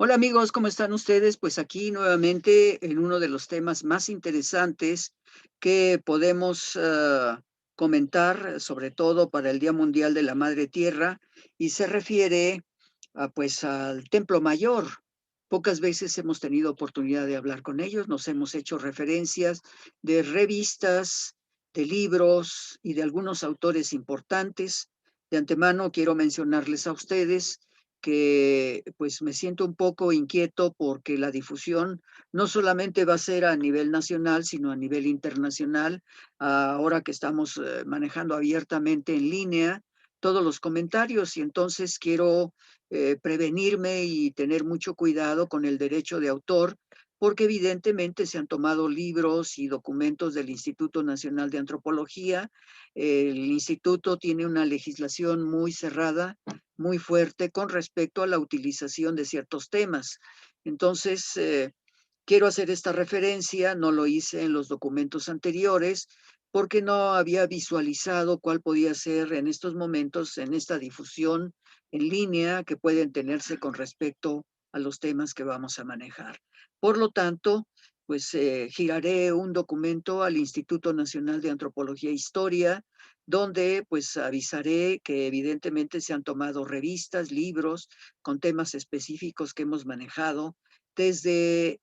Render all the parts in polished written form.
Hola amigos, ¿cómo están ustedes? Pues aquí nuevamente en uno de los temas más interesantes que podemos comentar, sobre todo para el Día Mundial de la Madre Tierra, y se refiere pues al Templo Mayor. Pocas veces hemos tenido oportunidad de hablar con ellos, nos hemos hecho referencias de revistas, de libros y de algunos autores importantes. De antemano quiero mencionarles a ustedes que pues me siento un poco inquieto porque la difusión no solamente va a ser a nivel nacional, sino a nivel internacional, ahora que estamos manejando abiertamente en línea todos los comentarios y entonces quiero prevenirme y tener mucho cuidado con el derecho de autor, porque evidentemente se han tomado libros y documentos del Instituto Nacional de Antropología. El instituto tiene una legislación muy cerrada, muy fuerte con respecto a la utilización de ciertos temas. Entonces, quiero hacer esta referencia, no lo hice en los documentos anteriores, porque no había visualizado cuál podía ser en estos momentos, en esta difusión en línea que pueden tenerse con respecto a los temas que vamos a manejar. Por lo tanto, pues giraré un documento al Instituto Nacional de Antropología e Historia, donde pues avisaré que evidentemente se han tomado revistas, libros con temas específicos que hemos manejado desde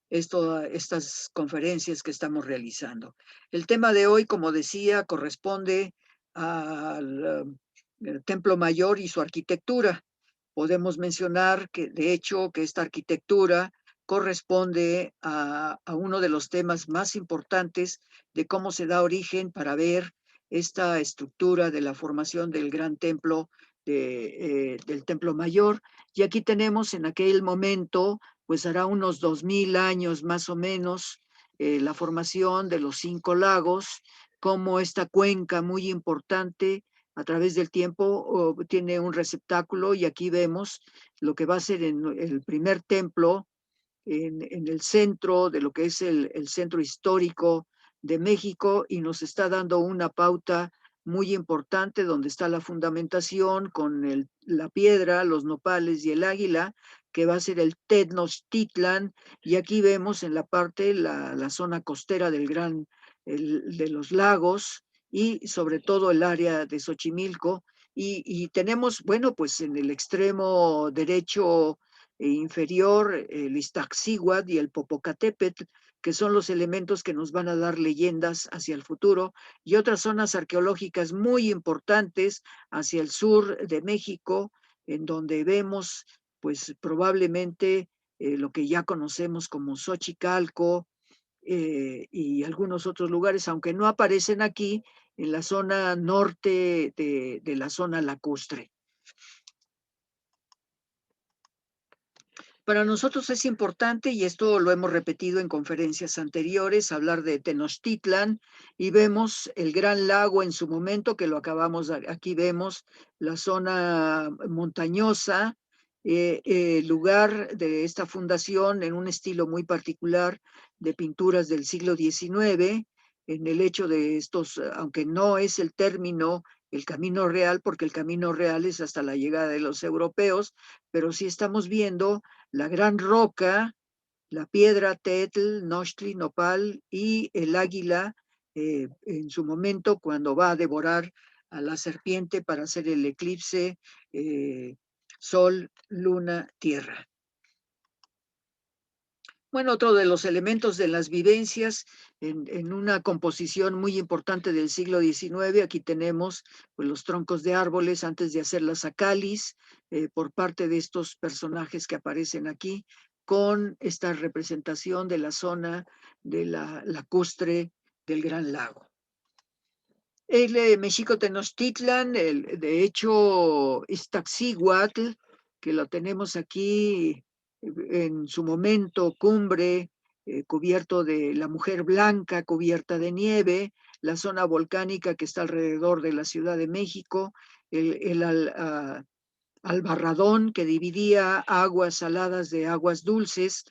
estas conferencias que estamos realizando. El tema de hoy, como decía, corresponde al Templo Mayor y su arquitectura. Podemos mencionar que, de hecho, que esta arquitectura corresponde a uno de los temas más importantes de cómo se da origen para ver esta estructura de la formación del gran templo del Templo Mayor. Y aquí tenemos en aquel momento, pues hará unos 2000 años más o menos, la formación de los 5 lagos, como esta cuenca muy importante a través del tiempo tiene un receptáculo y aquí vemos lo que va a ser en el primer templo en el centro de lo que es el centro histórico de México y nos está dando una pauta muy importante donde está la fundamentación con la piedra, los nopales y el águila, que va a ser el Tenochtitlan, y aquí vemos en la parte la zona costera de los lagos y sobre todo el área de Xochimilco, y tenemos, bueno, pues en el extremo derecho inferior, el Iztaccíhuatl y el Popocatépetl, que son los elementos que nos van a dar leyendas hacia el futuro, y otras zonas arqueológicas muy importantes hacia el sur de México, en donde vemos, pues probablemente lo que ya conocemos como Xochicalco y algunos otros lugares, aunque no aparecen aquí en la zona norte de la zona lacustre. Para nosotros es importante, y esto lo hemos repetido en conferencias anteriores, hablar de Tenochtitlan y vemos el Gran Lago en su momento, que lo acabamos, aquí vemos la zona montañosa, lugar de esta fundación en un estilo muy particular de pinturas del siglo XIX, en el hecho de estos, aunque no es el término, el camino real, porque el camino real es hasta la llegada de los europeos, pero sí estamos viendo la gran roca, la piedra Tetl, Nochtli, Nopal y el águila en su momento cuando va a devorar a la serpiente para hacer el eclipse Sol, Luna, Tierra. Bueno, otro de los elementos de las vivencias en una composición muy importante del siglo XIX, aquí tenemos pues, los troncos de árboles antes de hacer las acalis por parte de estos personajes que aparecen aquí, con esta representación de la zona de la lacustre del Gran Lago. El Mexico Tenochtitlan, de hecho, Iztaccíhuatl, que lo tenemos aquí en su momento cumbre, cubierto de la mujer blanca, cubierta de nieve, la zona volcánica que está alrededor de la Ciudad de México, el Albarradón que dividía aguas saladas de aguas dulces,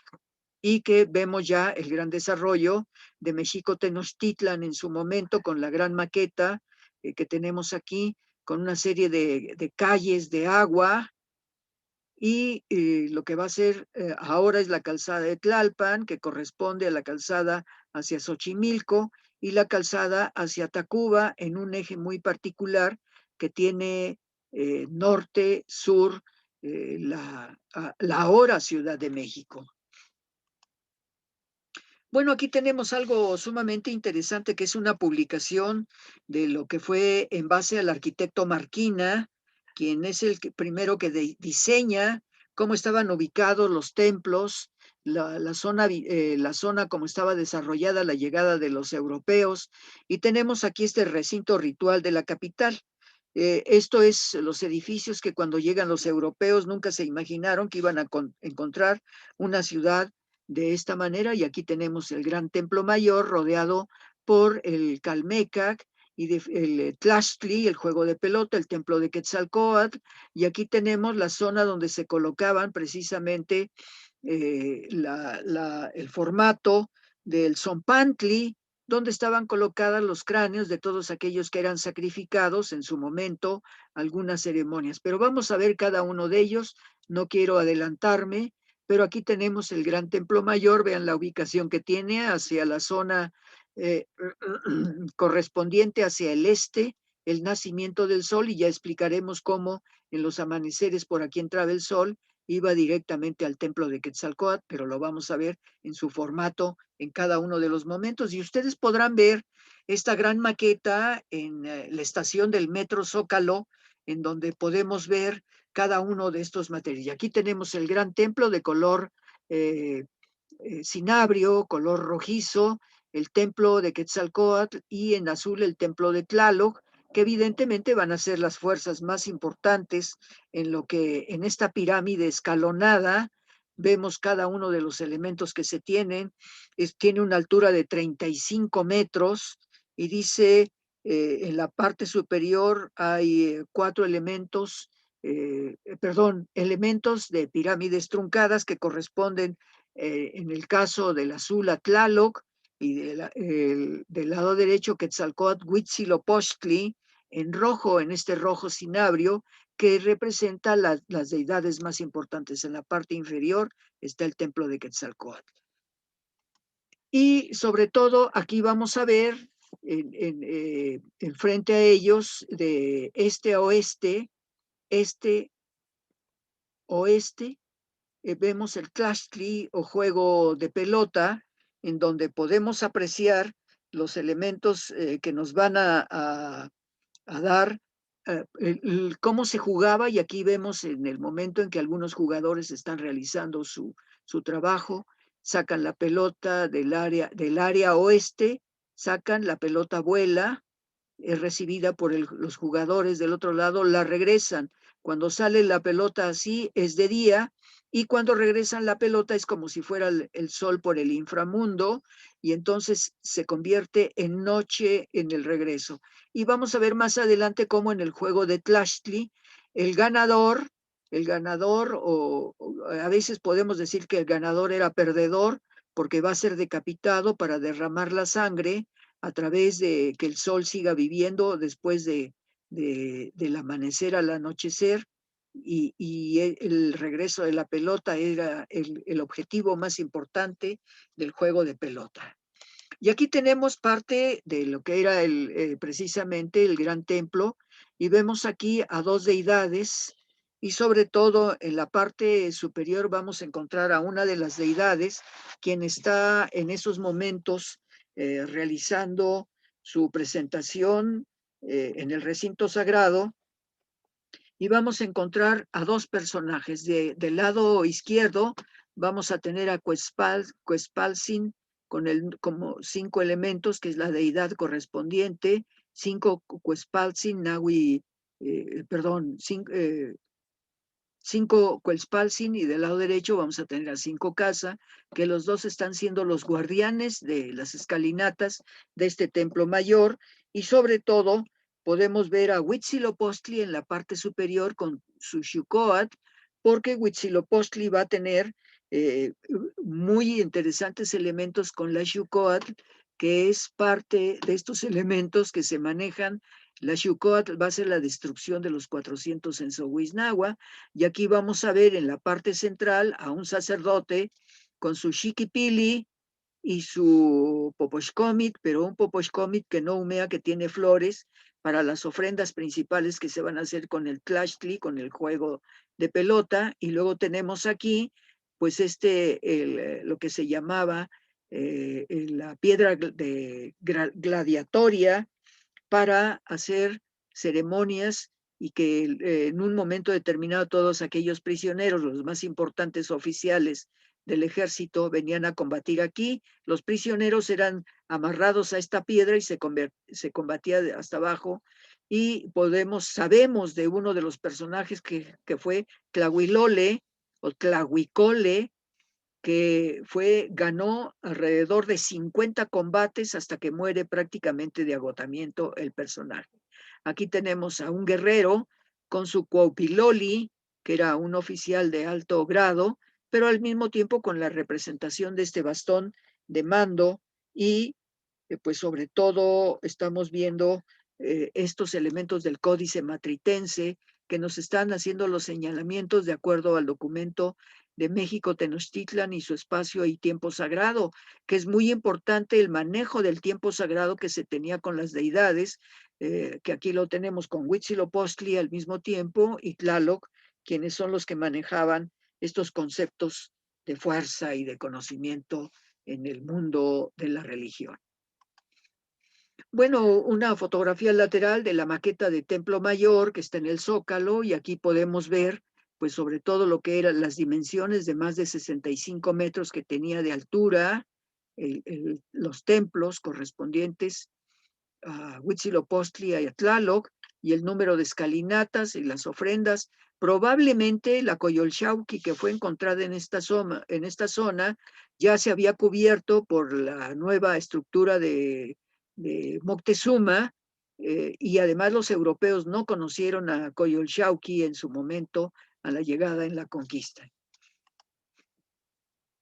y que vemos ya el gran desarrollo de México Tenochtitlan en su momento con la gran maqueta que tenemos aquí, con una serie de calles de agua y lo que va a ser ahora es la calzada de Tlalpan, que corresponde a la calzada hacia Xochimilco, y la calzada hacia Tacuba en un eje muy particular que tiene norte, sur, la ahora Ciudad de México. Bueno, aquí tenemos algo sumamente interesante, que es una publicación de lo que fue en base al arquitecto Marquina, quien es el primero que diseña cómo estaban ubicados los templos, la zona como estaba desarrollada la llegada de los europeos, y tenemos aquí este recinto ritual de la capital. Esto es los edificios que cuando llegan los europeos nunca se imaginaron que iban a encontrar una ciudad de esta manera, y aquí tenemos el gran templo mayor rodeado por el Calmecac y el Tlachtli, el juego de pelota, el templo de Quetzalcóatl, y aquí tenemos la zona donde se colocaban precisamente el formato del Zompantli, donde estaban colocados los cráneos de todos aquellos que eran sacrificados en su momento, algunas ceremonias. Pero vamos a ver cada uno de ellos, no quiero adelantarme, pero aquí tenemos el Gran Templo Mayor, vean la ubicación que tiene hacia la zona eh, correspondiente hacia el este, el nacimiento del sol, y ya explicaremos cómo en los amaneceres por aquí entraba el sol, iba directamente al templo de Quetzalcóatl, pero lo vamos a ver en su formato en cada uno de los momentos. Y ustedes podrán ver esta gran maqueta en la estación del Metro Zócalo, en donde podemos ver cada uno de estos materiales. Y aquí tenemos el gran templo de color cinabrio, color rojizo, el templo de Quetzalcóatl, y en azul el templo de Tlaloc, que evidentemente van a ser las fuerzas más importantes en lo que en esta pirámide escalonada vemos cada uno de los elementos que se tienen. Tiene una altura de 35 metros y dice en la parte superior hay cuatro elementos, elementos de pirámides truncadas que corresponden en el caso del azul a Tlaloc, y del lado derecho Quetzalcóatl, Huitzilopochtli, en rojo, en este rojo cinabrio, que representa las deidades más importantes. En la parte inferior está el templo de Quetzalcóatl. Y sobre todo aquí vamos a ver en frente a ellos, de este a oeste, oeste, vemos el Tlachtli o juego de pelota, en donde podemos apreciar los elementos que nos van a dar cómo se jugaba, y aquí vemos en el momento en que algunos jugadores están realizando su trabajo, sacan la pelota del área oeste, sacan la pelota, vuela, es recibida por los jugadores del otro lado, la regresan. Cuando sale la pelota así es de día, y cuando regresan la pelota es como si fuera el sol por el inframundo, y entonces se convierte en noche en el regreso. Y vamos a ver más adelante cómo en el juego de Tlachtli, el ganador, o a veces podemos decir que el ganador era perdedor, porque va a ser decapitado para derramar la sangre a través de que el sol siga viviendo después del amanecer al anochecer, y el regreso de la pelota era el objetivo más importante del juego de pelota. Y aquí tenemos parte de lo que era precisamente el gran templo, y vemos aquí a dos deidades, y sobre todo en la parte superior vamos a encontrar a una de las deidades, quien está en esos momentos realizando su presentación en el recinto sagrado, y vamos a encontrar a dos personajes. Del lado izquierdo vamos a tener a Cuespalcin como 5 elementos, que es la deidad correspondiente, 5 Cuespalcin, Nahui, perdón, 5 Cuespalcin, y del lado derecho vamos a tener a 5 Casa, que los dos están siendo los guardianes de las escalinatas de este templo mayor, y sobre todo podemos ver a Huitzilopochtli en la parte superior con su Xucoatl, porque Huitzilopochtli va a tener muy interesantes elementos con la Xucoatl, que es parte de estos elementos que se manejan La Xucotl va a ser la destrucción de los 400 en Sohuiznagua, y aquí vamos a ver en la parte central a un sacerdote con su xiquipili y su poposhkomit, pero un poposhkomit que no humea, que tiene flores, para las ofrendas principales que se van a hacer con el tlachtli, con el juego de pelota. Y luego tenemos aquí, pues lo que se llamaba la piedra de gladiatoria, para hacer ceremonias, y que en un momento determinado todos aquellos prisioneros, los más importantes oficiales del ejército, venían a combatir aquí. Los prisioneros eran amarrados a esta piedra y se combatía hasta abajo. Y sabemos de uno de los personajes que fue Tlahuilole o Tlahuicole, que ganó alrededor de 50 combates hasta que muere prácticamente de agotamiento el personaje. Aquí tenemos a un guerrero con su cuaupiloli, que era un oficial de alto grado, pero al mismo tiempo con la representación de este bastón de mando. Y pues sobre todo estamos viendo estos elementos del Códice Matritense, que nos están haciendo los señalamientos de acuerdo al documento de México Tenochtitlan y su espacio y tiempo sagrado, que es muy importante el manejo del tiempo sagrado que se tenía con las deidades, que aquí lo tenemos con Huitzilopochtli al mismo tiempo y Tlaloc, quienes son los que manejaban estos conceptos de fuerza y de conocimiento en el mundo de la religión. Bueno, una fotografía lateral de la maqueta de Templo Mayor que está en el Zócalo, y aquí podemos ver, pues sobre todo lo que eran las dimensiones de más de 65 metros que tenía de altura, los templos correspondientes a Huitzilopochtli y a Tlaloc, y el número de escalinatas y las ofrendas. Probablemente la Coyolxauhqui que fue encontrada en esta zona ya se había cubierto por la nueva estructura de Moctezuma, y además los europeos no conocieron a Coyolxauhqui en su momento a la llegada en la conquista.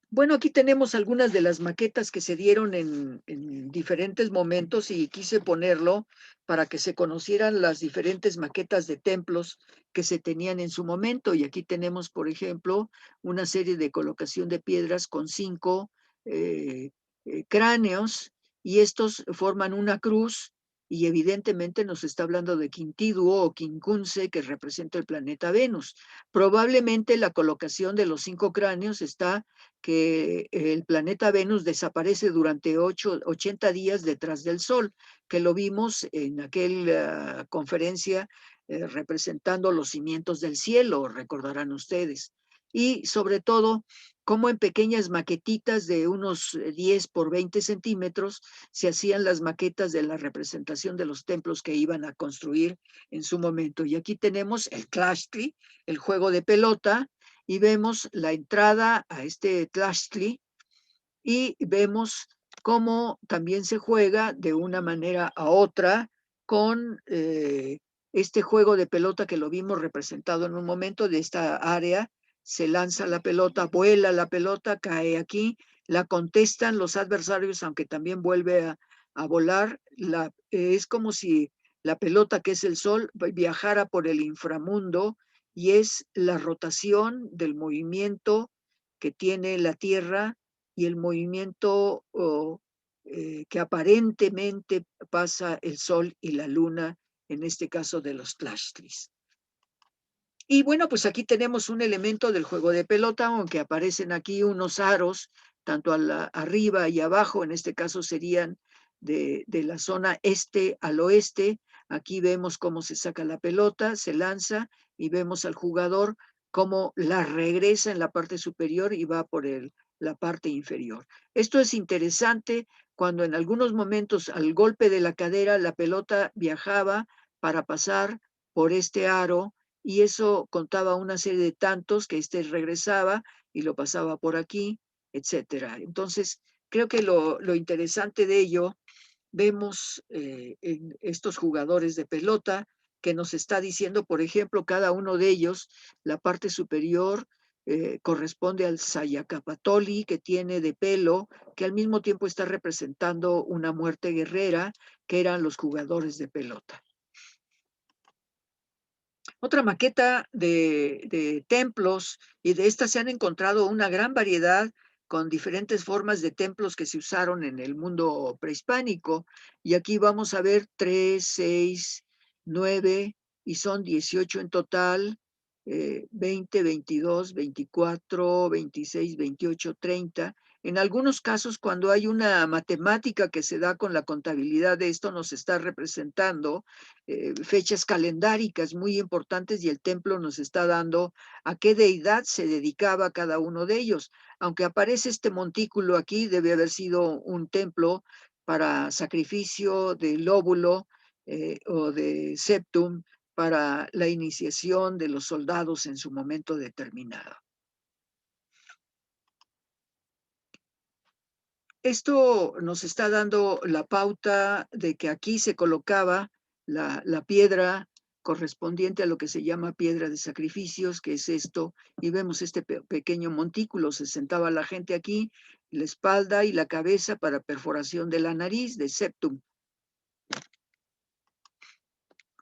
Bueno, aquí tenemos algunas de las maquetas que se dieron en diferentes momentos, y quise ponerlo para que se conocieran las diferentes maquetas de templos que se tenían en su momento. Y aquí tenemos, por ejemplo, una serie de colocación de piedras con 5 cráneos, y estos forman una cruz, y evidentemente nos está hablando de Quintiduo o Quincunce, que representa el planeta Venus. Probablemente la colocación de los 5 cráneos está que el planeta Venus desaparece durante 80 días detrás del Sol, que lo vimos en aquella conferencia representando los cimientos del cielo, recordarán ustedes. Y sobre todo, como en pequeñas maquetitas de unos 10 por 20 centímetros se hacían las maquetas de la representación de los templos que iban a construir en su momento. Y aquí tenemos el Tlachtli, el juego de pelota, y vemos la entrada a este Tlachtli, y vemos cómo también se juega de una manera a otra con este juego de pelota que lo vimos representado en un momento. De esta área se lanza la pelota, vuela la pelota, cae aquí, la contestan los adversarios, aunque también vuelve a volar. Es como si la pelota, que es el sol, viajara por el inframundo, y es la rotación del movimiento que tiene la Tierra y el movimiento que aparentemente pasa el Sol y la Luna, en este caso de los Tlachtlis. Y bueno, pues aquí tenemos un elemento del juego de pelota, aunque aparecen aquí unos aros, tanto arriba y abajo, en este caso serían de la zona este al oeste. Aquí vemos cómo se saca la pelota, se lanza, y vemos al jugador cómo la regresa en la parte superior y va por la parte inferior. Esto es interesante cuando en algunos momentos al golpe de la cadera la pelota viajaba para pasar por este aro, y eso contaba una serie de tantos que regresaba y lo pasaba por aquí, etcétera. Entonces, creo que lo interesante de ello, vemos en estos jugadores de pelota, que nos está diciendo, por ejemplo, cada uno de ellos, la parte superior corresponde al Sayacapatoli, que tiene de pelo, que al mismo tiempo está representando una muerte guerrera, que eran los jugadores de pelota. Otra maqueta de templos, y de estas se han encontrado una gran variedad con diferentes formas de templos que se usaron en el mundo prehispánico. Y aquí vamos a ver 3, 6, 9, y son 18 en total, 20, 22, 24, 26, 28, 30. En algunos casos, cuando hay una matemática que se da con la contabilidad de esto, nos está representando fechas calendáricas muy importantes, y el templo nos está dando a qué deidad se dedicaba cada uno de ellos. Aunque aparece este montículo aquí, debe haber sido un templo para sacrificio del óvulo o de septum para la iniciación de los soldados en su momento determinado. Esto nos está dando la pauta de que aquí se colocaba la piedra correspondiente a lo que se llama piedra de sacrificios, que es esto, y vemos este pequeño montículo. Se sentaba la gente aquí, la espalda y la cabeza para perforación de la nariz, de septum.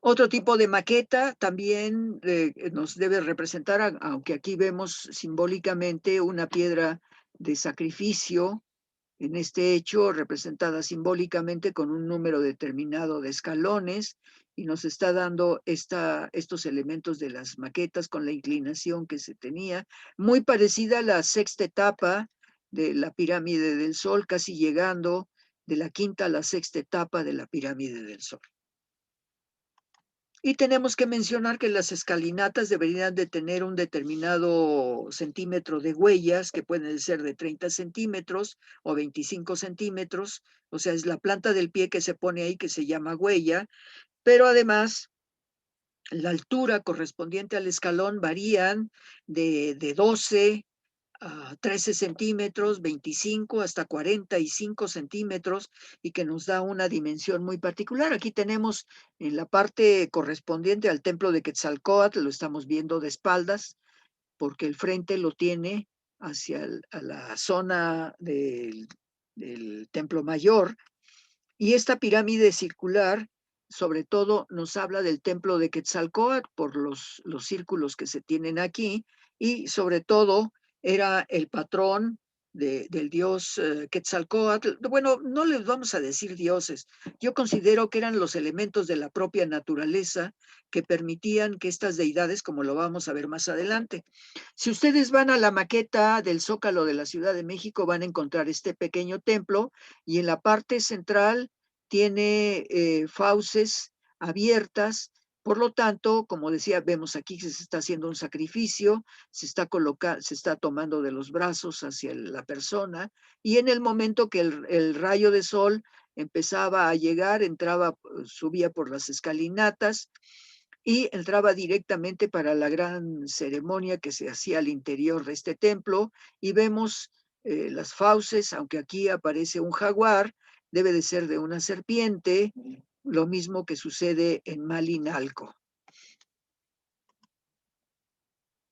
Otro tipo de maqueta también nos debe representar, aunque aquí vemos simbólicamente una piedra de sacrificio, en este hecho representada simbólicamente con un número determinado de escalones, y nos está dando estos elementos de las maquetas con la inclinación que se tenía, muy parecida a la sexta etapa de la pirámide del Sol, casi llegando de la quinta a la sexta etapa de la pirámide del Sol. Y tenemos que mencionar que las escalinatas deberían de tener un determinado centímetro de huellas, que pueden ser de 30 centímetros o 25 centímetros, o sea, es la planta del pie que se pone ahí que se llama huella, pero además la altura correspondiente al escalón varían de 12 a 13 centímetros, 25 hasta 45 centímetros, y que nos da una dimensión muy particular. Aquí tenemos en la parte correspondiente al templo de Quetzalcóatl, lo estamos viendo de espaldas, porque el frente lo tiene hacia a la zona del templo mayor, y esta pirámide circular, sobre todo, nos habla del templo de Quetzalcóatl por los círculos que se tienen aquí, y sobre todo era el patrón del dios Quetzalcóatl. Bueno, no les vamos a decir dioses, yo considero que eran los elementos de la propia naturaleza que permitían que estas deidades, como lo vamos a ver más adelante. Si ustedes van a la maqueta del Zócalo de la Ciudad de México, van a encontrar este pequeño templo, y en la parte central tiene fauces abiertas. Por lo tanto, como decía, vemos aquí que se está haciendo un sacrificio, se está tomando de los brazos hacia la persona, y en el momento que el rayo de sol empezaba a llegar, entraba, subía por las escalinatas y entraba directamente para la gran ceremonia que se hacía al interior de este templo, y vemos las fauces, aunque aquí aparece un jaguar, debe de ser de una serpiente, lo mismo que sucede en Malinalco.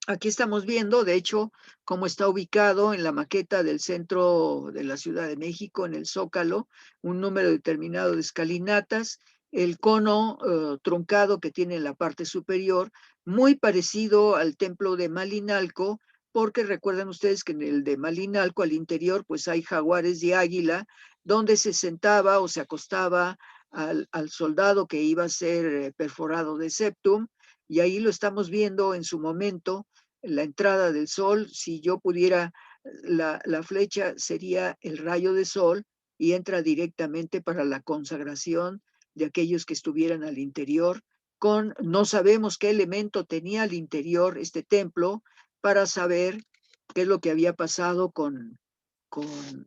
Aquí estamos viendo, de hecho, cómo está ubicado en la maqueta del centro de la Ciudad de México, en el Zócalo, un número determinado de escalinatas, el cono truncado que tiene en la parte superior, muy parecido al templo de Malinalco, porque recuerdan ustedes que en el de Malinalco, al interior, pues hay jaguares de águila, donde se sentaba o se acostaba al soldado que iba a ser perforado de septum, y ahí lo estamos viendo en su momento, la entrada del sol. Si yo pudiera, la flecha sería el rayo de sol, y entra directamente para la consagración de aquellos que estuvieran al interior, no sabemos qué elemento tenía al interior este templo, para saber qué es lo que había pasado con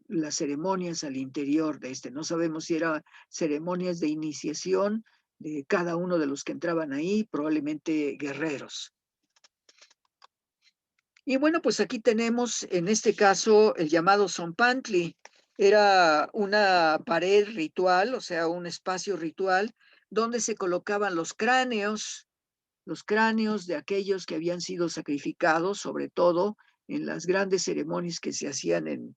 las ceremonias al interior de este. No sabemos si eran ceremonias de iniciación de cada uno de los que entraban ahí, probablemente guerreros. Y bueno, pues aquí tenemos en este caso el llamado Zompantli. Era una pared ritual, o sea, un espacio ritual donde se colocaban los cráneos de aquellos que habían sido sacrificados, sobre todo en las grandes ceremonias que se hacían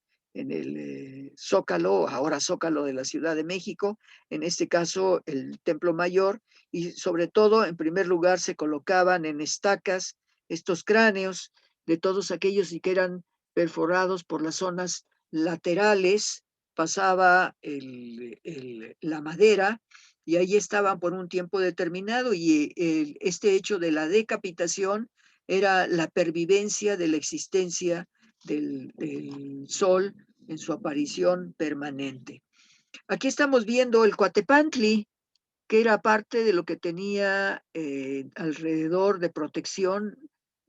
Zócalo, ahora Zócalo de la Ciudad de México, en este caso el Templo Mayor, y sobre todo, en primer lugar, se colocaban en estacas estos cráneos de todos aquellos que eran perforados por las zonas laterales, pasaba la madera y ahí estaban por un tiempo determinado y este hecho de la decapitación era la pervivencia de la existencia del sol en su aparición permanente. Aquí estamos viendo el Coatepantli, que era parte de lo que tenía alrededor de protección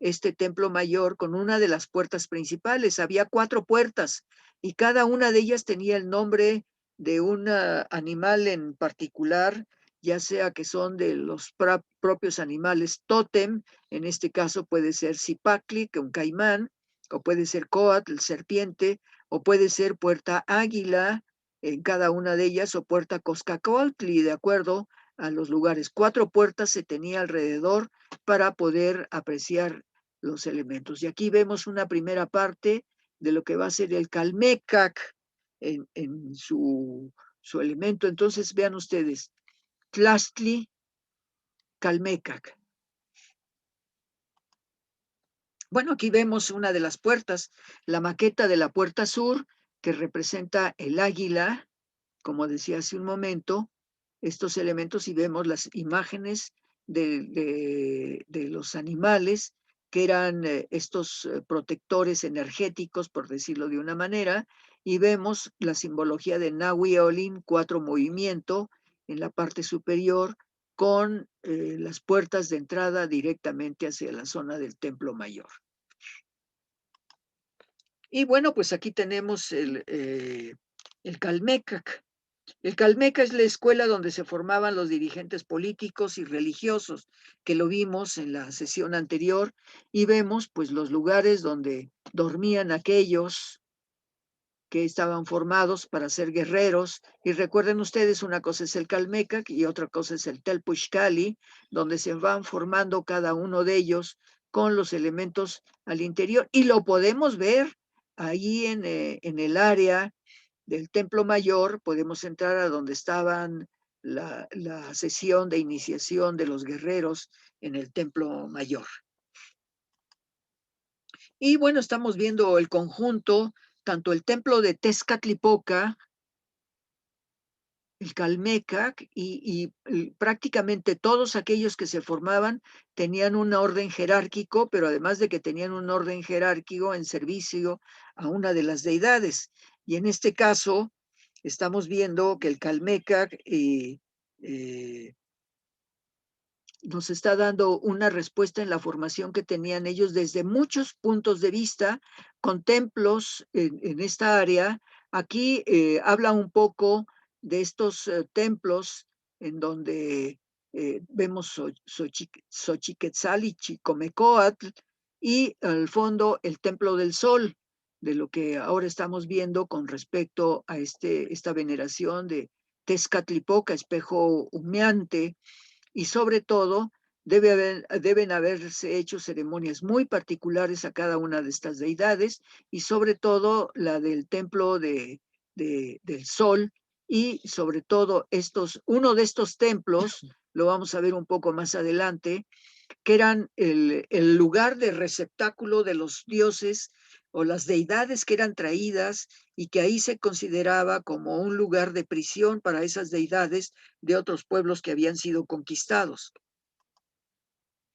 este templo mayor con una de las puertas principales. Había 4 puertas y cada una de ellas tenía el nombre de un animal en particular, ya sea que son de los propios animales tótem, en este caso puede ser Zipacli, que un caimán, o puede ser Coatl, serpiente, o puede ser puerta águila, en cada una de ellas, o puerta Coscacoatli, de acuerdo a los lugares. 4 puertas se tenía alrededor para poder apreciar los elementos. Y aquí vemos una primera parte de lo que va a ser el Calmecac en su elemento. Entonces, vean ustedes, Tlachtli, Calmecac. Bueno, aquí vemos una de las puertas, la maqueta de la puerta sur, que representa el águila, como decía hace un momento, estos elementos y vemos las imágenes de los animales que eran estos protectores energéticos, por decirlo de una manera, y vemos la simbología de Nahui Olin, 4 movimiento, en la parte superior, con las puertas de entrada directamente hacia la zona del Templo Mayor. Y bueno, pues aquí tenemos el Calmecac. El Calmeca es la escuela donde se formaban los dirigentes políticos y religiosos, que lo vimos en la sesión anterior, y vemos pues los lugares donde dormían aquellos que estaban formados para ser guerreros. Y recuerden ustedes, una cosa es el Calmecac y otra cosa es el Telpuxcali, donde se van formando cada uno de ellos con los elementos al interior. Y lo podemos ver ahí en el área del Templo Mayor, podemos entrar a donde estaban la sesión de iniciación de los guerreros en el Templo Mayor. Y bueno, estamos viendo el conjunto, tanto el templo de Tezcatlipoca, el Calmecac, y prácticamente todos aquellos que se formaban tenían un orden jerárquico, pero además de que tenían un orden jerárquico en servicio a una de las deidades. Y en este caso, estamos viendo que el Calmecac nos está dando una respuesta en la formación que tenían ellos desde muchos puntos de vista, con templos en esta área. Aquí habla un poco de estos templos en donde vemos Xochiquetzal y Chicomecoatl, y al fondo el Templo del Sol, de lo que ahora estamos viendo con respecto a esta veneración de Tezcatlipoca, espejo humeante, y sobre todo deben haberse hecho ceremonias muy particulares a cada una de estas deidades, y sobre todo la del templo del sol, y sobre todo uno de estos templos, lo vamos a ver un poco más adelante, que eran el lugar de receptáculo de los dioses o las deidades que eran traídas, y que ahí se consideraba como un lugar de prisión para esas deidades de otros pueblos que habían sido conquistados.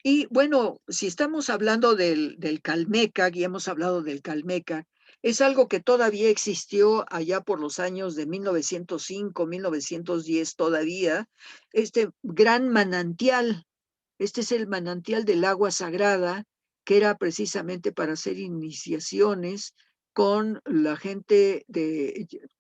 Y bueno, si estamos hablando del Calmecac, y hemos hablado del Calmecac, es algo que todavía existió allá por los años de 1905, 1910 todavía, este gran manantial. Este es el manantial del agua sagrada, que era precisamente para hacer iniciaciones con la gente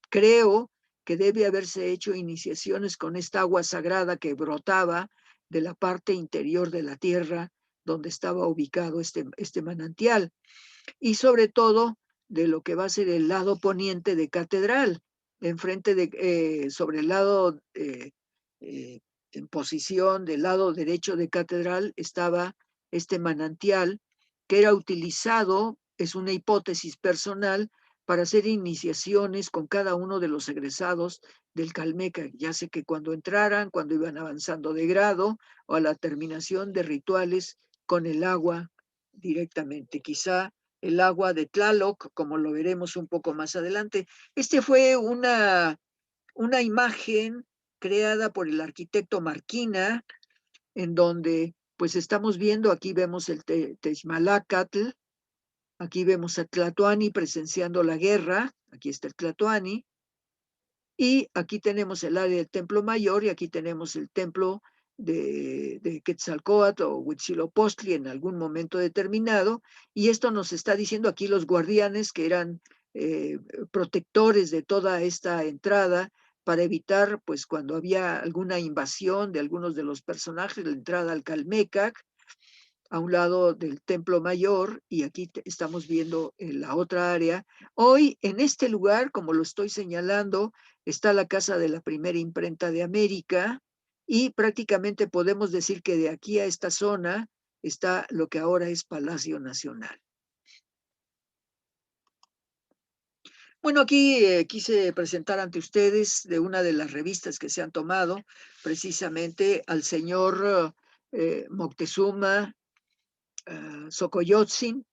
creo que debe haberse hecho iniciaciones con esta agua sagrada que brotaba de la parte interior de la tierra donde estaba ubicado este manantial, y sobre todo de lo que va a ser el lado poniente de Catedral, sobre el lado en posición del lado derecho de Catedral estaba este manantial, que era utilizado, es una hipótesis personal, para hacer iniciaciones con cada uno de los egresados del Calmecac, ya sé que cuando entraran, cuando iban avanzando de grado o a la terminación de rituales con el agua directamente, quizá el agua de Tlaloc, como lo veremos un poco más adelante. Este fue una imagen creada por el arquitecto Marquina, en donde pues estamos viendo, aquí vemos el Texmalacatl, aquí vemos a Tlatoani presenciando la guerra, aquí está el Tlatoani, y aquí tenemos el área del Templo Mayor y aquí tenemos el templo de Quetzalcóatl o Huitzilopochtli en algún momento determinado, y esto nos está diciendo aquí los guardianes que eran protectores de toda esta entrada para evitar, pues cuando había alguna invasión de algunos de los personajes, la entrada al Calmecac, a un lado del Templo Mayor, y aquí estamos viendo la otra área. Hoy, en este lugar, como lo estoy señalando, está la casa de la primera imprenta de América, y prácticamente podemos decir que de aquí a esta zona está lo que ahora es Palacio Nacional. Bueno, aquí quise presentar ante ustedes de una de las revistas que se han tomado, precisamente al señor Moctezuma Xocoyotzin,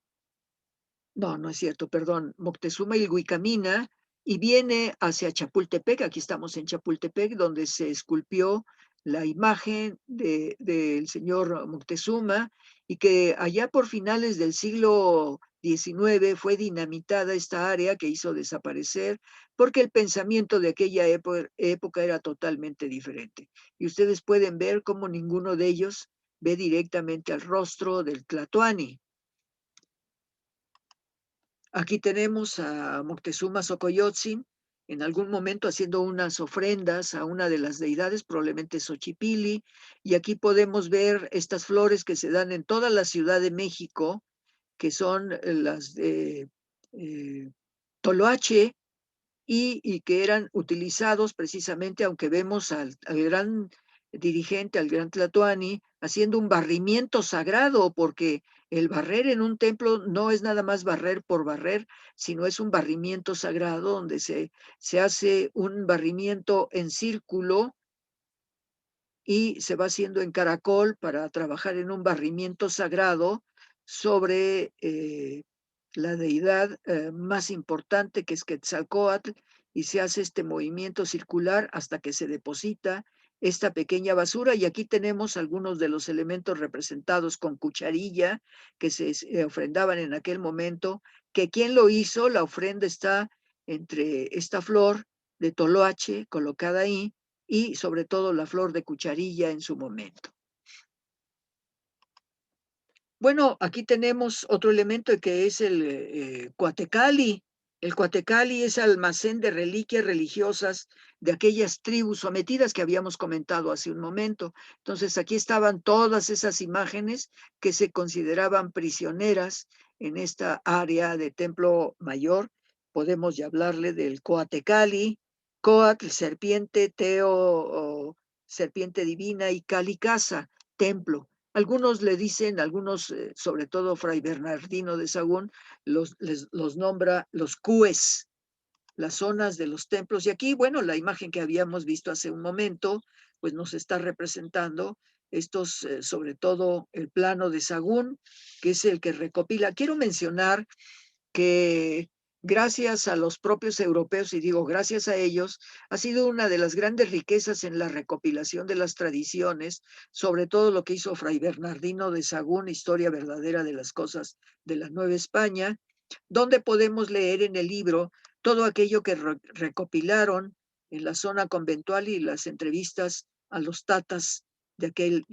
no es cierto, perdón, Moctezuma Ilhuicamina, y viene hacia Chapultepec, aquí estamos en Chapultepec, donde se esculpió la imagen del señor Moctezuma, y que allá por finales del siglo XIX fue dinamitada esta área que hizo desaparecer, porque el pensamiento de aquella época era totalmente diferente. Y ustedes pueden ver cómo ninguno de ellos ve directamente al rostro del Tlatoani. Aquí tenemos a Moctezuma Xocoyotzin en algún momento haciendo unas ofrendas a una de las deidades, probablemente Xochipilli, y aquí podemos ver estas flores que se dan en toda la Ciudad de México, que son las de Toloache, y que eran utilizados precisamente, aunque vemos al gran dirigente, al gran Tlatoani, haciendo un barrimiento sagrado, porque el barrer en un templo no es nada más barrer por barrer, sino es un barrimiento sagrado donde se hace un barrimiento en círculo y se va haciendo en caracol para trabajar en un barrimiento sagrado sobre la deidad más importante, que es Quetzalcóatl, y se hace este movimiento circular hasta que se deposita esta pequeña basura. Y aquí tenemos algunos de los elementos representados con cucharilla que se ofrendaban en aquel momento, que quien lo hizo, la ofrenda está entre esta flor de toloache colocada ahí y sobre todo la flor de cucharilla en su momento. Bueno, aquí tenemos otro elemento que es el Coatecali. El Coatecali es almacén de reliquias religiosas de aquellas tribus sometidas que habíamos comentado hace un momento. Entonces, aquí estaban todas esas imágenes que se consideraban prisioneras en esta área de Templo Mayor. Podemos ya hablarle del Coatecali, Coatl, serpiente, Teo, serpiente divina, y Cali, casa, templo. Algunos le dicen, algunos, sobre todo Fray Bernardino de Sahagún, los nombra los cues, las zonas de los templos. Y aquí, bueno, la imagen que habíamos visto hace un momento, pues nos está representando estos, sobre todo el plano de Sahagún, que es el que recopila. Quiero mencionar que gracias a los propios europeos, y digo gracias a ellos, ha sido una de las grandes riquezas en la recopilación de las tradiciones, sobre todo lo que hizo Fray Bernardino de Sahagún, Historia verdadera de las cosas de la Nueva España, donde podemos leer en el libro todo aquello que recopilaron en la zona conventual y las entrevistas a los tatas de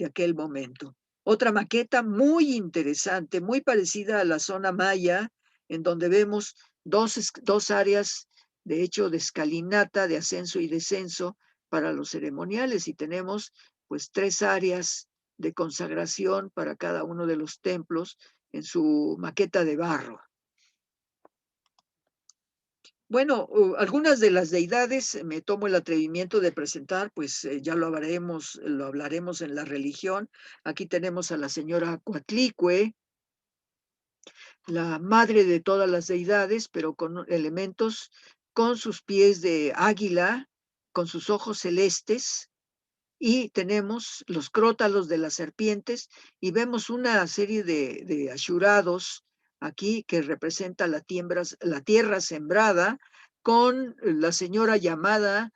aquel momento. Otra maqueta muy interesante, muy parecida a la zona maya, en donde vemos dos áreas, de hecho, de escalinata, de ascenso y descenso para los ceremoniales, y tenemos pues 3 áreas de consagración para cada uno de los templos en su maqueta de barro. Bueno, algunas de las deidades me tomo el atrevimiento de presentar, pues ya lo hablaremos en la religión. Aquí tenemos a la señora Coatlicue, la madre de todas las deidades, pero con elementos, con sus pies de águila, con sus ojos celestes, y tenemos los crótalos de las serpientes, y vemos una serie de ashurados aquí que representa la tierra sembrada, con la señora llamada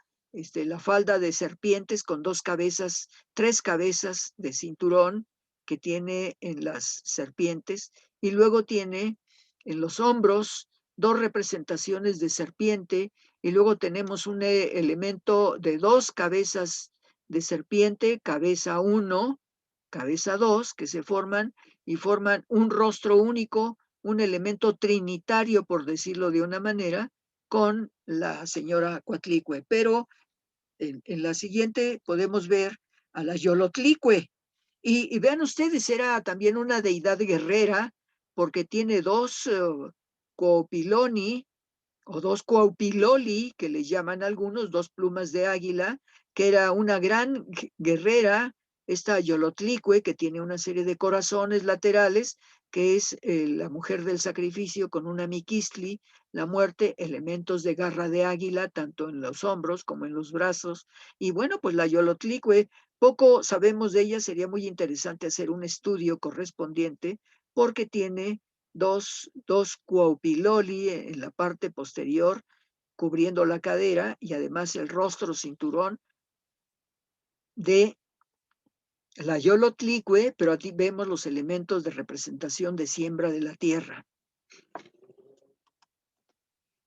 la falda de serpientes con dos cabezas, tres cabezas de cinturón que tiene en las serpientes, y luego tiene en los hombros dos representaciones de serpiente, y luego tenemos un elemento de dos cabezas de serpiente, cabeza 1, cabeza 2, que se forman y forman un rostro único, un elemento trinitario, por decirlo de una manera, con la señora Coatlicue. Pero en la siguiente podemos ver a la Yolotlicue. Y vean ustedes, era también una deidad guerrera, porque tiene dos coopiloni, o dos cuaupiloli, que les llaman algunos, dos plumas de águila, que era una gran guerrera, esta Yolotlicue, que tiene una serie de corazones laterales, que es la mujer del sacrificio con una miquistli, la muerte, elementos de garra de águila, tanto en los hombros como en los brazos. Y bueno, pues la Yolotlicue, poco sabemos de ella, sería muy interesante hacer un estudio correspondiente, porque tiene dos cuaupiloli en la parte posterior, cubriendo la cadera, y además el rostro cinturón de la Yolotlicue, pero aquí vemos los elementos de representación de siembra de la tierra.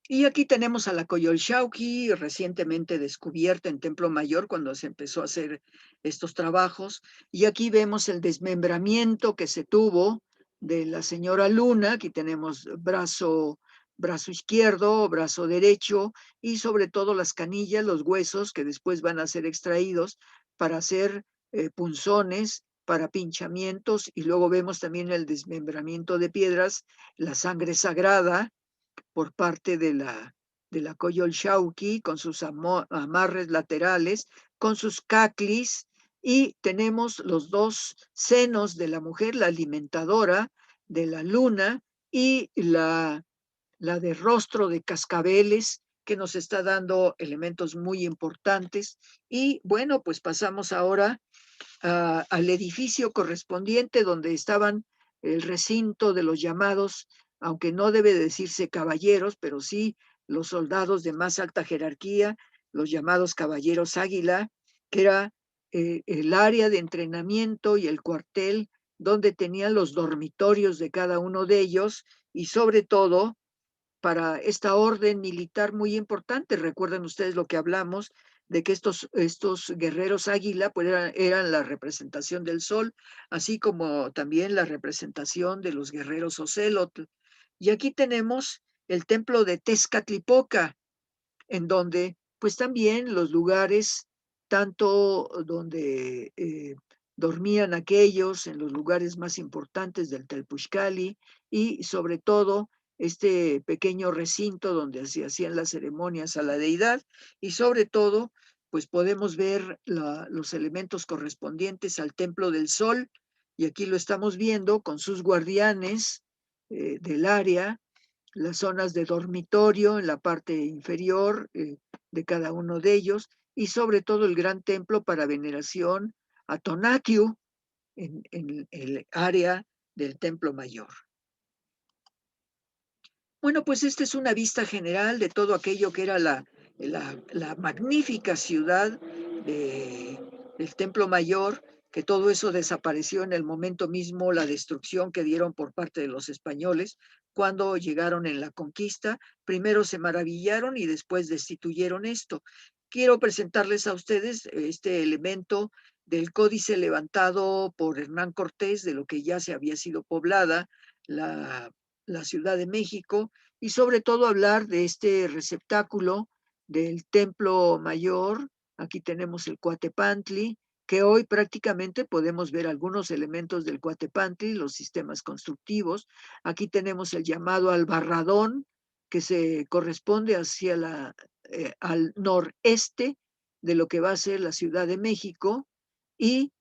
Y aquí tenemos a la Coyolxauhqui, recientemente descubierta en Templo Mayor cuando se empezó a hacer estos trabajos. Y aquí vemos el desmembramiento que se tuvo de la señora Luna. Aquí tenemos brazo izquierdo, brazo derecho, y sobre todo las canillas, los huesos que después van a ser extraídos para hacer punzones, para pinchamientos. Y luego vemos también el desmembramiento de piedras, la sangre sagrada por parte de la Coyolxauhqui, con sus amarres laterales, con sus caclis, y tenemos los dos senos de la mujer, la alimentadora de la luna, y la de rostro de cascabeles, que nos está dando elementos muy importantes. Y bueno, pues pasamos ahora al edificio correspondiente donde estaban el recinto de los llamados, aunque no debe decirse caballeros, pero sí los soldados de más alta jerarquía, los llamados caballeros águila, que era el área de entrenamiento y el cuartel donde tenían los dormitorios de cada uno de ellos, y sobre todo para esta orden militar muy importante. Recuerden ustedes lo que hablamos de que estos guerreros águila pues eran la representación del sol, así como también la representación de los guerreros océlotl. Y aquí tenemos el templo de Tezcatlipoca, en donde pues también los lugares, tanto donde dormían aquellos, en los lugares más importantes del Telpuxcali, y sobre todo este pequeño recinto donde se hacían las ceremonias a la deidad, y sobre todo pues podemos ver los elementos correspondientes al Templo del Sol, y aquí lo estamos viendo con sus guardianes del área, las zonas de dormitorio en la parte inferior de cada uno de ellos, y sobre todo el gran templo para veneración a Tonatiuh en el área del templo mayor. Bueno, pues esta es una vista general de todo aquello que era la magnífica ciudad del Templo Mayor, que todo eso desapareció en el momento mismo, la destrucción que dieron por parte de los españoles cuando llegaron en la conquista. Primero se maravillaron y después destituyeron esto. Quiero presentarles a ustedes este elemento del códice levantado por Hernán Cortés, de lo que ya se había sido poblada la Ciudad de México, y sobre todo hablar de este receptáculo del Templo Mayor. Aquí tenemos el Coatepantli, que hoy prácticamente podemos ver algunos elementos del Coatepantli, los sistemas constructivos. Aquí tenemos el llamado Albarradón, que se corresponde al noreste de lo que va a ser la Ciudad de México, y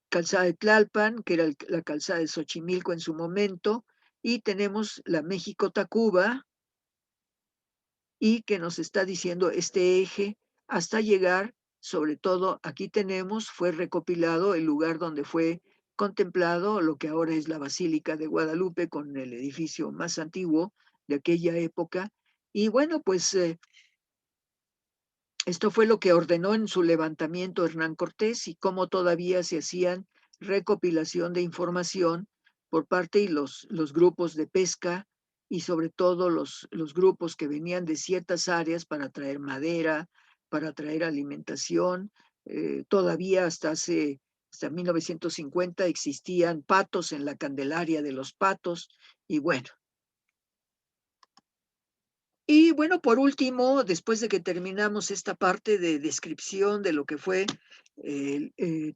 calzada de Tlalpan, que era la calzada de Xochimilco en su momento, y tenemos la México-Tacuba, y que nos está diciendo este eje hasta llegar, sobre todo aquí tenemos, fue recopilado el lugar donde fue contemplado lo que ahora es la Basílica de Guadalupe con el edificio más antiguo de aquella época. Y bueno, pues esto fue lo que ordenó en su levantamiento Hernán Cortés y cómo todavía se hacían recopilación de información por parte y los grupos de pesca y sobre todo los grupos que venían de ciertas áreas para traer madera, para traer alimentación. Todavía hasta 1950 existían patos en la Candelaria de los Patos y bueno, y bueno, por último, después de que terminamos esta parte de descripción de lo que fue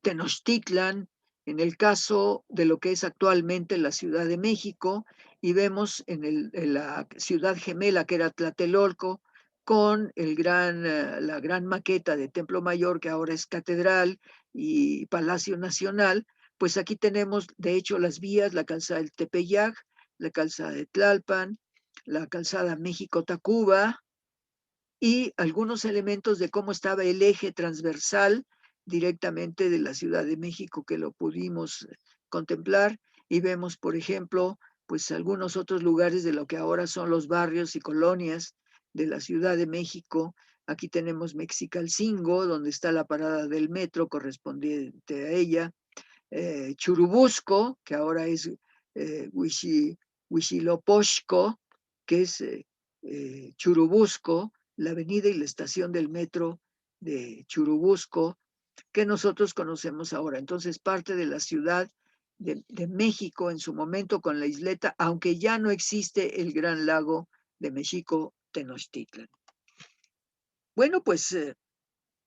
Tenochtitlan, en el caso de lo que es actualmente la Ciudad de México, y vemos en la ciudad gemela que era Tlatelolco, con la gran maqueta de Templo Mayor, que ahora es catedral y Palacio Nacional, pues aquí tenemos, de hecho, las vías, la calzada del Tepeyac, la calzada de Tlalpan, la calzada México-Tacuba y algunos elementos de cómo estaba el eje transversal directamente de la Ciudad de México que lo pudimos contemplar y vemos, por ejemplo, pues algunos otros lugares de lo que ahora son los barrios y colonias de la Ciudad de México. Aquí tenemos Mexicalcingo, donde está la parada del metro correspondiente a ella, Churubusco, que ahora es Huitzilopochtli, que es Churubusco, la avenida y la estación del metro de Churubusco, que nosotros conocemos ahora. Entonces, parte de la ciudad de México en su momento con la isleta, aunque ya no existe el gran lago de México, Tenochtitlan. Bueno, pues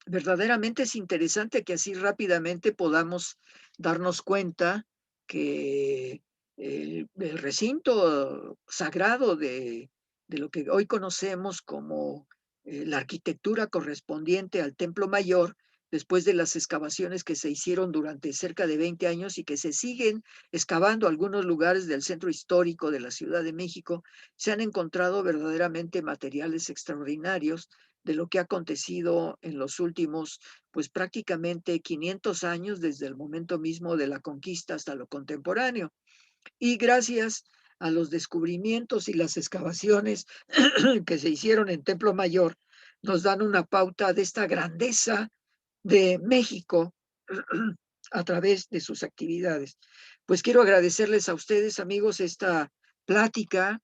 verdaderamente es interesante que así rápidamente podamos darnos cuenta que el recinto sagrado de lo que hoy conocemos como la arquitectura correspondiente al Templo Mayor, después de las excavaciones que se hicieron durante cerca de 20 años y que se siguen excavando algunos lugares del centro histórico de la Ciudad de México, se han encontrado verdaderamente materiales extraordinarios de lo que ha acontecido en los últimos, pues prácticamente 500 años, desde el momento mismo de la conquista hasta lo contemporáneo. Y gracias a los descubrimientos y las excavaciones que se hicieron en Templo Mayor, nos dan una pauta de esta grandeza de México a través de sus actividades. Pues quiero agradecerles a ustedes, amigos, esta plática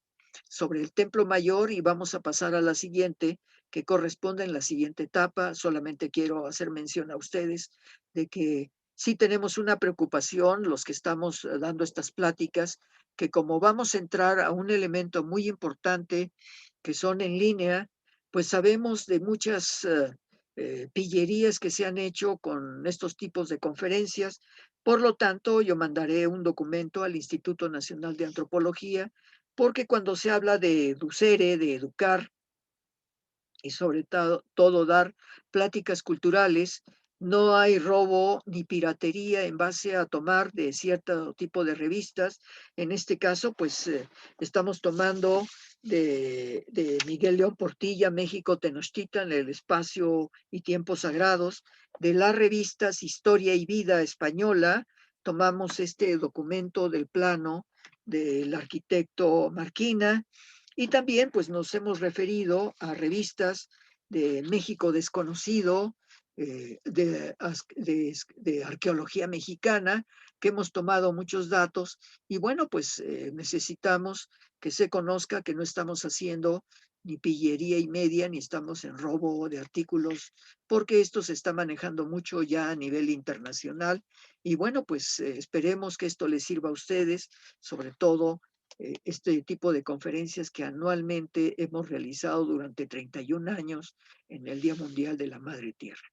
sobre el Templo Mayor y vamos a pasar a la siguiente, que corresponde en la siguiente etapa. Solamente quiero hacer mención a ustedes de que sí tenemos una preocupación, los que estamos dando estas pláticas, que como vamos a entrar a un elemento muy importante, que son en línea, pues sabemos de muchas pillerías que se han hecho con estos tipos de conferencias. Por lo tanto, yo mandaré un documento al Instituto Nacional de Antropología, porque cuando se habla de educere, de educar, y sobre todo dar pláticas culturales. No hay robo ni piratería en base a tomar de cierto tipo de revistas. En este caso, pues estamos tomando de Miguel León Portilla, México Tenochtitlan, el espacio y tiempos sagrados, de las revistas Historia y Vida Española. Tomamos este documento del plano del arquitecto Marquina, y también pues nos hemos referido a revistas de México Desconocido, de arqueología mexicana, que hemos tomado muchos datos y bueno, pues necesitamos que se conozca que no estamos haciendo ni pillería y media, ni estamos en robo de artículos, porque esto se está manejando mucho ya a nivel internacional. Y bueno, pues esperemos que esto les sirva a ustedes, sobre todo este tipo de conferencias que anualmente hemos realizado durante 31 años en el Día Mundial de la Madre Tierra.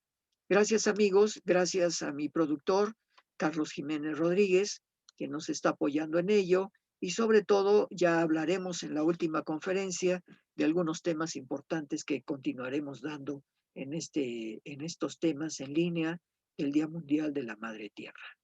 Gracias amigos, gracias a mi productor, Carlos Jiménez Rodríguez, que nos está apoyando en ello, y sobre todo ya hablaremos en la última conferencia de algunos temas importantes que continuaremos dando en estos temas en línea del Día Mundial de la Madre Tierra.